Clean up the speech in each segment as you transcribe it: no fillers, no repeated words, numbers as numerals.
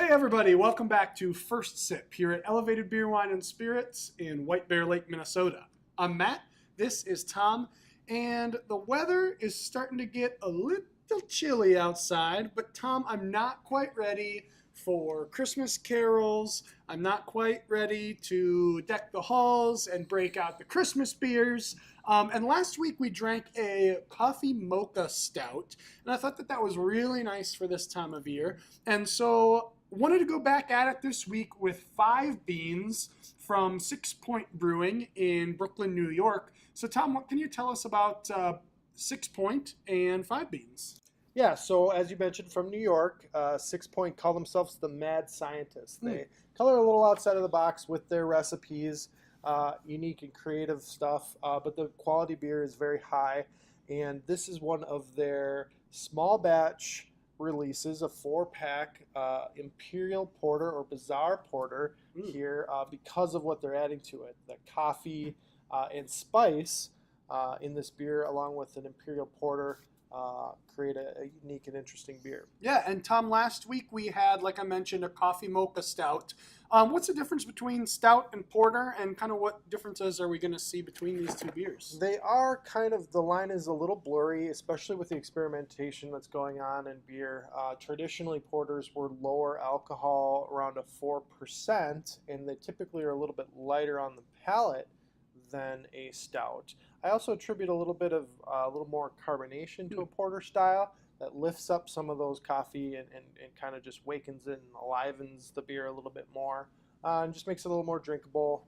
Hey everybody, welcome back to First Sip here at Elevated Beer, Wine, and Spirits in White Bear Lake, Minnesota. I'm Matt, this is Tom, and the weather is starting to get a little chilly outside, but Tom, I'm not quite ready for Christmas carols. I'm not quite ready to deck the halls and break out the Christmas beers. And last week we drank a coffee mocha stout, and I thought that was really nice for this time of year. And so wanted to go back at it this week with 5Beans from 6 Point Brewing in Brooklyn, New York. So Tom, what can you tell us about 6 Point and 5Beans? Yeah, so as you mentioned, from New York, 6 Point call themselves the Mad Scientists. They color a little outside of the box with their recipes, unique and creative stuff, but the quality beer is very high. And this is one of their small batch releases, a 4-pack Imperial Porter or Bizarre Porter here because of what they're adding to it. The coffee and spice in this beer, along with an Imperial Porter, create a unique and interesting beer. Yeah, and Tom, last week we had, like I mentioned, a coffee mocha stout. What's the difference between stout and porter, and kind of what differences are we going to see between these two beers? They are kind of, the line is a little blurry, especially with the experimentation that's going on in beer. Traditionally, porters were lower alcohol, around a 4%, and they typically are a little bit lighter on the palate than a stout. I also attribute a little bit of a little more carbonation to a porter style that lifts up some of those coffee and kind of just wakens it and alivens the beer a little bit more and just makes it a little more drinkable.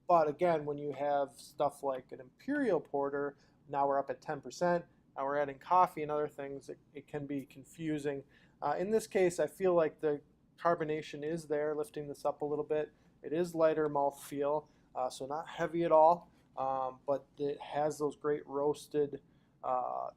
But again, when you have stuff like an Imperial Porter, now we're up at 10%, now we're adding coffee and other things, it can be confusing. In this case, I feel like the carbonation is there, lifting this up a little bit. It is lighter mouthfeel, so not heavy at all. But it has those great roasted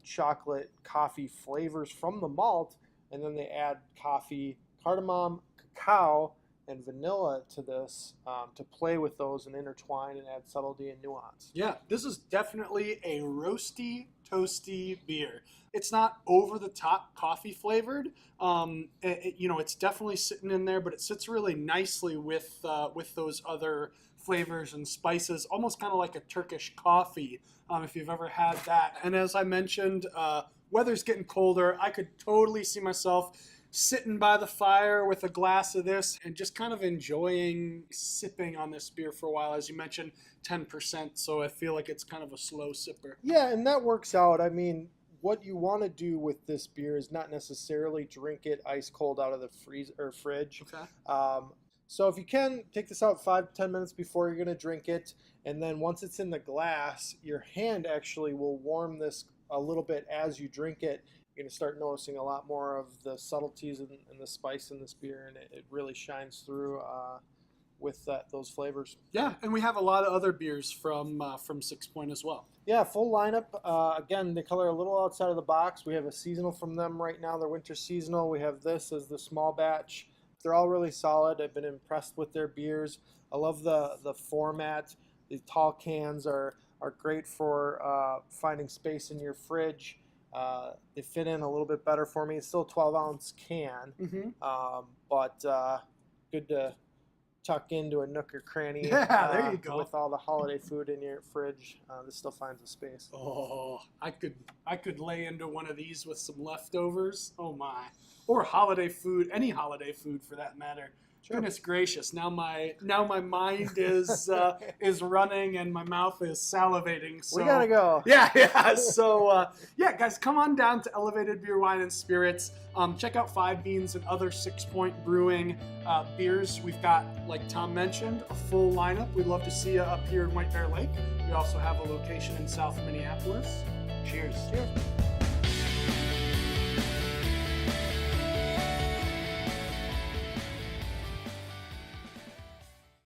chocolate coffee flavors from the malt, and then they add coffee, cardamom, cacao, and vanilla to this to play with those and intertwine and add subtlety and nuance. Yeah, this is definitely a roasty, toasty beer. It's not over the top coffee flavored. It's definitely sitting in there, but it sits really nicely with those other flavors and spices, almost kind of like a Turkish coffee, if you've ever had that. And as I mentioned, weather's getting colder. I could totally see myself sitting by the fire with a glass of this and just kind of enjoying sipping on this beer for a while. As you mentioned, 10%, so I feel like it's kind of a slow sipper. Yeah, and that works out. I mean, what you want to do with this beer is not necessarily drink it ice cold out of the fridge. Okay. So if you can, take this out 5 to 10 minutes before you're going to drink it, and then once it's in the glass, your hand actually will warm this a little bit as you drink it. You're going to start noticing a lot more of the subtleties and the spice in this beer, and it really shines through with those flavors. Yeah, and we have a lot of other beers from 6 Point as well. Yeah, full lineup. Again, they color a little outside of the box. We have a seasonal from them right now. They're winter seasonal. We have this as the small batch. They're all really solid. I've been impressed with their beers. I love the format. The tall cans are great for finding space in your fridge. They fit in a little bit better for me. It's still a 12-ounce can, but good to tuck into a nook or cranny. Yeah, there you go. With all the holiday food in your fridge, this still finds a space. Oh, I could lay into one of these with some leftovers. Oh my. Or holiday food, any holiday food for that matter. Sure. Goodness gracious! Now my mind is running and my mouth is salivating. So we gotta go. Yeah. So guys, come on down to Elevated Beer, Wine, and Spirits. Check out 5Beans and other 6 Point Brewing beers. We've got, like Tom mentioned, a full lineup. We'd love to see you up here in White Bear Lake. We also have a location in South Minneapolis. Cheers. Cheers.